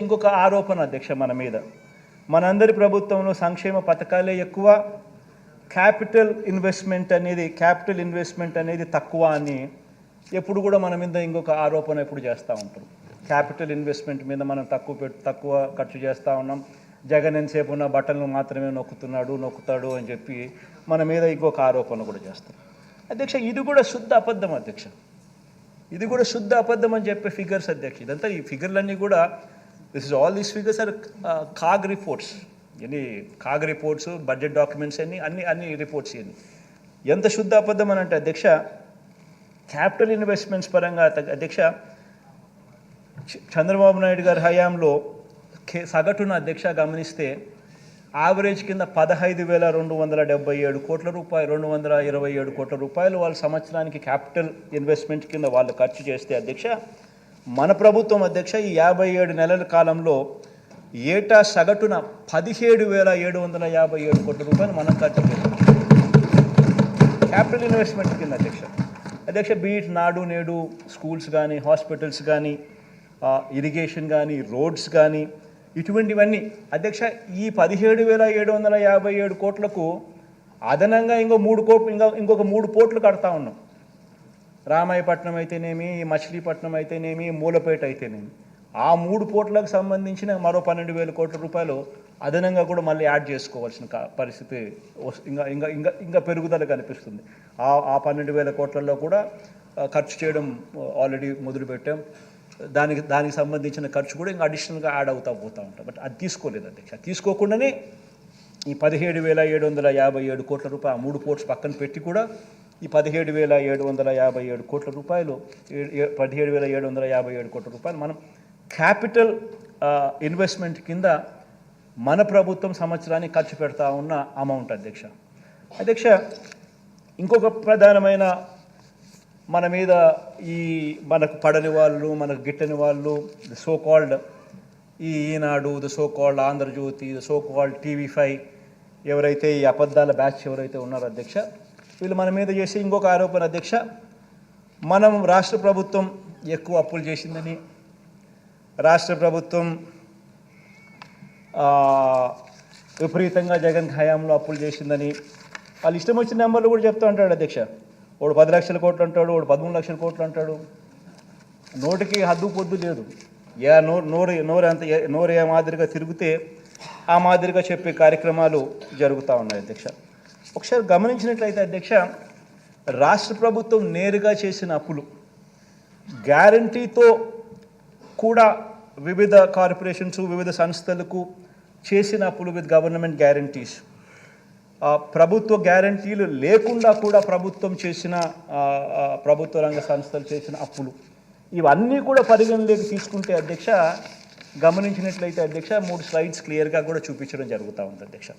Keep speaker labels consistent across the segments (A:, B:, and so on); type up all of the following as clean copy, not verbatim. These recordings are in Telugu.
A: ఇంకొక ఆరోపణ అధ్యక్ష మన మీద, మనందరి ప్రభుత్వంలో సంక్షేమ పథకాలే ఎక్కువ, క్యాపిటల్ ఇన్వెస్ట్మెంట్ అనేది తక్కువ అని ఎప్పుడు కూడా మన మీద ఇంకొక ఆరోపణ ఎప్పుడు చేస్తూ ఉంటారు. క్యాపిటల్ ఇన్వెస్ట్మెంట్ మీద మనం తక్కువ ఖర్చు చేస్తూ ఉన్నాం, జగన్ ఎంతసేపు ఉన్న బట్టలను మాత్రమే నొక్కుతాడు అని చెప్పి మన మీద ఇంకొక ఆరోపణ కూడా చేస్తారు. అధ్యక్ష, ఇది కూడా శుద్ధ అబద్ధం అధ్యక్ష, ఇది కూడా శుద్ధ అబద్ధం అని చెప్పే ఫిగర్స్ అధ్యక్ష. ఇదంతా ఈ ఫిగర్లన్నీ కూడా all these figures are CAG reports, CAG reports, budget documents అన్ని రిపోర్ట్స్ ఇవన్నీ. ఎంత శుద్ధ అబద్ధం అని అంటే అధ్యక్ష, క్యాపిటల్ ఇన్వెస్ట్మెంట్స్ పరంగా అధ్యక్ష చంద్రబాబు నాయుడు గారి హయాంలో సగటున అధ్యక్ష గమనిస్తే యావరేజ్ కింద 15,277 కోట్ల రూపాయలు, 227 కోట్ల రూపాయలు వాళ్ళు సంవత్సరానికి క్యాపిటల్ ఇన్వెస్ట్మెంట్ కింద వాళ్ళు ఖర్చు చేస్తే అధ్యక్ష, మన ప్రభుత్వం అధ్యక్ష ఈ 57 నెలల కాలంలో ఏటా సగటున 17,757 కోట్ల రూపాయలు మనం ఖర్చు చేస్తాం క్యాపిటల్ ఇన్వెస్ట్మెంట్ కింద అధ్యక్ష. బీట్ నాడు నేడు స్కూల్స్ కానీ, హాస్పిటల్స్ కానీ, ఇరిగేషన్ కానీ, రోడ్స్ కానీ, ఇటువంటివన్నీ అధ్యక్ష ఈ 17,757 కోట్లకు అదనంగా ఇంకొక 3 పోర్ట్లు కడతా ఉన్నాం. రామాయపట్నం అయితేనేమి, మచిలీపట్నం అయితేనేమి, మూలపేట అయితేనేమి, ఆ 3 పోర్ట్లకు సంబంధించిన మరో 12,000 కోట్ల రూపాయలు అదనంగా కూడా మళ్ళీ యాడ్ చేసుకోవాల్సిన పరిస్థితి ఇంకా పెరుగుదల కనిపిస్తుంది. ఆ 12,000 కోట్లలో కూడా ఖర్చు చేయడం ఆల్రెడీ మొదలుపెట్టాం. దానికి సంబంధించిన ఖర్చు కూడా ఇంకా అడిషనల్గా యాడ్ అవుతూ పోతూ ఉంటాం. బట్ అది తీసుకోలేదు అధ్యక్ష. తీసుకోకుండానే ఈ 17,757 కోట్ల రూపాయలు ఆ 3 పోర్ట్స్ పక్కన పెట్టి కూడా ఈ 17,757 కోట్ల రూపాయలు 17,757 కోట్ల రూపాయలు మనం క్యాపిటల్ ఇన్వెస్ట్మెంట్ కింద మన ప్రభుత్వం సంవత్సరానికి ఖర్చు పెడతా ఉన్న అమౌంట్ అధ్యక్ష. ఇంకొక ప్రధానమైన మన మీద మనకు పడని వాళ్ళు, మనకు గిట్టని వాళ్ళు, the so called Eenadu, the so called Andhra Jyothy, the so called TV5 ఎవరైతే ఈ అబద్ధాల బ్యాచ్ ఎవరైతే ఉన్నారో అధ్యక్ష, వీళ్ళు మన మీద చేసే ఇంకొక ఆరోపణ అధ్యక్ష, మనం రాష్ట్ర ప్రభుత్వం ఎక్కువ అప్పులు చేసిందని, రాష్ట్ర ప్రభుత్వం విపరీతంగా జగన్ హయాంలో అప్పులు చేసిందని వాళ్ళు ఇష్టం వచ్చిన నెంబర్లు కూడా చెప్తూ ఉంటాడు అధ్యక్ష. వాడు 10 లక్షల కోట్లు అంటాడు, వాడు 13 లక్షల కోట్లు అంటాడు. నోటికి హద్దు పొద్దు లేదు. నోరు ఏ మాదిరిగా తిరిగితే ఆ మాదిరిగా చెప్పే కార్యక్రమాలు జరుగుతూ ఉన్నాయి అధ్యక్ష. ఒకసారి గమనించినట్లయితే అధ్యక్ష, రాష్ట్ర ప్రభుత్వం నేరుగా చేసిన అప్పులు, గ్యారంటీతో కూడా వివిధ కార్పొరేషన్స్, వివిధ సంస్థలకు చేసిన అప్పులు విత్ గవర్నమెంట్ గ్యారంటీస్, ప్రభుత్వ గ్యారంటీలు లేకుండా కూడా ప్రభుత్వ రంగ సంస్థలు చేసిన అప్పులు, ఇవన్నీ కూడా పరిగణలోకి తీసుకుంటే అధ్యక్ష, గమనించినట్లయితే అధ్యక్ష 3 స్లైడ్స్ క్లియర్గా కూడా చూపించడం జరుగుతూ ఉంది అధ్యక్ష.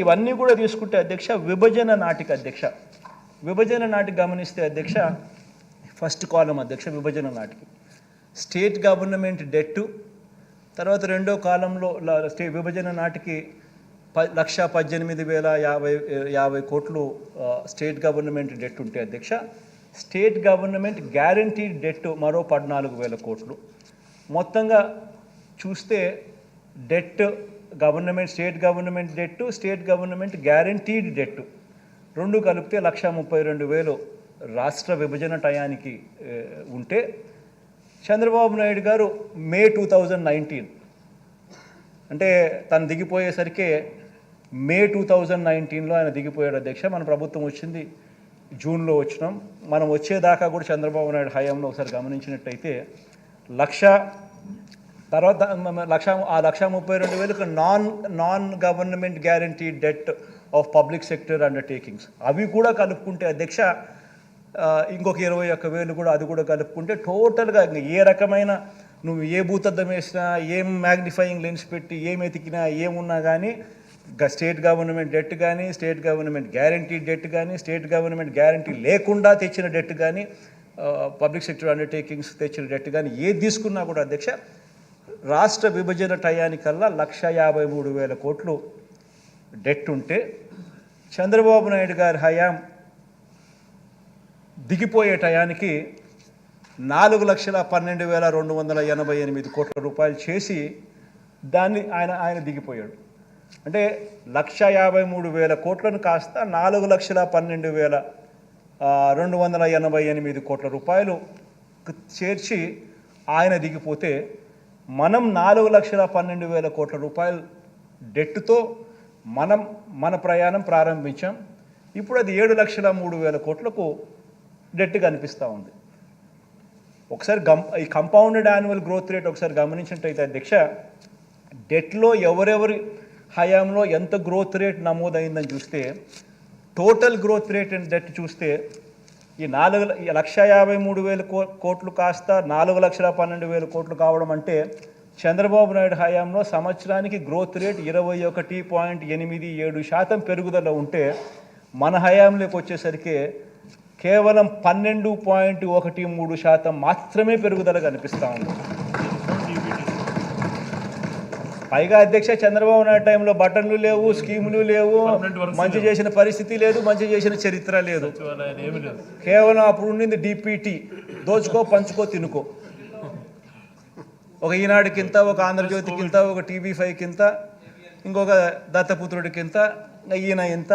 A: ఇవన్నీ కూడా తీసుకుంటే అధ్యక్ష విభజన నాటికి గమనిస్తే అధ్యక్ష, ఫస్ట్ కాలం అధ్యక్ష విభజన నాటికి స్టేట్ గవర్నమెంట్ డెట్టు, తర్వాత రెండో కాలంలో విభజన నాటికి 1,18,050 కోట్లు స్టేట్ గవర్నమెంట్ డెట్ ఉంటే అధ్యక్ష, స్టేట్ గవర్నమెంట్ గ్యారంటీడ్ డెట్ మరో 14,000 కోట్లు. మొత్తంగా చూస్తే debt state government debt, state government guaranteed debt రెండు కలిపితే 1,32,000 రాష్ట్ర విభజన టయానికి ఉంటే, చంద్రబాబు నాయుడు గారు మే 2019 అంటే తను దిగిపోయేసరికి మే 2019లో ఆయన దిగిపోయాడు అధ్యక్ష. మన ప్రభుత్వం వచ్చింది జూన్లో వచ్చినాం. మనం వచ్చేదాకా కూడా చంద్రబాబు నాయుడు హయాంలో ఒకసారి గమనించినట్టయితే 1,32,000 non government guarantee det of public sector undertakings, అవి కూడా కలుపుకుంటే అధ్యక్ష ఇంకొక 21,000 కూడా, అది కూడా కలుపుకుంటే టోటల్గా ఏ రకమైన నువ్వు ఏ భూతద్దం వేసినా, ఏం మ్యాగ్నిఫైయింగ్ లెన్స్ పెట్టి ఏం ఎతికినా, ఏమున్నా కానీ స్టేట్ గవర్నమెంట్ డెట్ కానీ, స్టేట్ గవర్నమెంట్ గ్యారంటీ డెట్ కానీ, స్టేట్ గవర్నమెంట్ గ్యారంటీ లేకుండా తెచ్చిన డెట్ కానీ, పబ్లిక్ సెక్టర్ అండర్టేకింగ్స్ తెచ్చిన డెట్ కానీ ఏది తీసుకున్నా కూడా అధ్యక్ష రాష్ట్ర విభజన టయానికల్లా 1,53,000 కోట్లు డెట్ ఉంటే, చంద్రబాబు నాయుడు గారి హయాం దిగిపోయే టయానికి 4,12,288 కోట్ల రూపాయలు చేసి దాన్ని ఆయన దిగిపోయాడు. అంటే 1,53,000 కోట్లను కాస్త 4,12,288 కోట్ల రూపాయలు చేర్చి ఆయన దిగిపోతే మనం 4,12,000 కోట్ల రూపాయలు డెట్తో మన ప్రయాణం ప్రారంభించాం. ఇప్పుడు అది 7,03,000 కోట్లకు డెట్ కనిపిస్తూ ఉంది. ఒకసారి ఈ కంపౌండెడ్ యాన్యువల్ గ్రోత్ రేట్ ఒకసారి గమనించినట్టయితే అధ్యక్ష, డెట్లో ఎవరెవరి హయాంలో ఎంత గ్రోత్ రేట్ నమోదైందని చూస్తే, total growth rate and debt చూస్తే ఈ 1,53,000 కోట్లు కాస్త 4,12,000 కోట్లు కావడం అంటే చంద్రబాబు నాయుడు హయాంలో సంవత్సరానికి గ్రోత్ రేట్ 21.87% పెరుగుదల ఉంటే మన హయాంలోకి వచ్చేసరికి కేవలం 12.13% మాత్రమే పెరుగుదల కనిపిస్తూ ఉంది. పైగా అధ్యక్ష, చంద్రబాబు నాయుడు టైంలో బటన్లు లేవు, స్కీములు లేవు, మంచి చేసిన పరిస్థితి లేదు, మంచి చేసిన చరిత్ర లేదు. కేవలం అప్పుడు ఉండింది డిపిటి, దోచుకో పంచుకో తినుకో. ఒక ఈనాడుకింత, ఒక ఆంధ్రజ్యోతికింత, ఒక టీవీ5కింత, ఇంకొక దత్తపుత్రుడికింత, ఈయన ఇంత.